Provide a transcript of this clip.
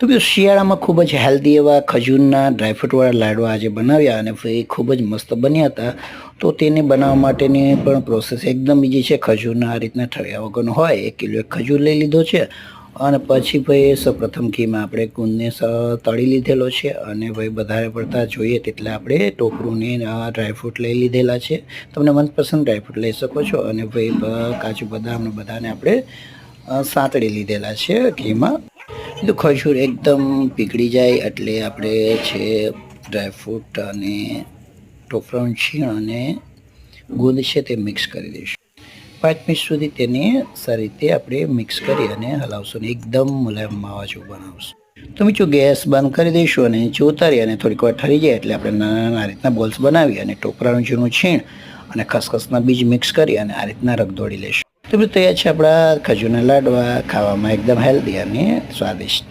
તો બીજું શિયાળામાં ખૂબ જ હેલ્ધી એવા ખજૂરના ડ્રાયફ્રૂટવાળા લાડવા આજે બનાવ્યા અને એ ખૂબ જ મસ્ત બન્યા હતા. તો તેને બનાવવા માટેની પણ પ્રોસેસ એકદમ ઈઝી છે. ખજૂરના આ રીતના ઠળિયા વગરનો હોય 1 કિલો એક ખજૂર લઈ લીધો છે અને પછી ભાઈ સૌપ્રથમ ઘીમાં આપણે ગુંદને તળી લીધેલો છે અને ભાઈ વધારે પડતા જોઈએ તેટલા આપણે ટોપરું ને ડ્રાયફ્રૂટ લઈ લીધેલા છે. તમને મનપસંદ ડ્રાયફ્રૂટ લઈ શકો છો અને ભાઈ કાજુ બદામને બધાને આપણે સાંતળી લીધેલા છે ઘીમાં. તો ખજૂર એકદમ પીગળી જાય એટલે આપણે છે ડ્રાયફ્રૂટ અને ટોપરાનું છીણ અને ગુંદ છે તે મિક્સ કરી દઈશું. 5 મિનિટ સુધી તેને સારી રીતે આપણે મિક્સ કરી અને હલાવશું અને એકદમ મુલાયમ માવા જેવું બનાવશું. તો મિત્રો ગેસ બંધ કરી દઈશું અને નીચે ઉતારી અને થોડીક વાર ઠરી જાય એટલે આપણે નાના આ રીતના બોલ્સ બનાવી અને ટોપરાનું ઝીણું છીણ અને ખસખસના બીજ મિક્સ કરી અને આ રીતના રગદોળી લઈશું. તો તૈયાર છે આપણા ખજૂરના લાડવા, ખાવામાં એકદમ હેલ્ધી અને સ્વાદિષ્ટ.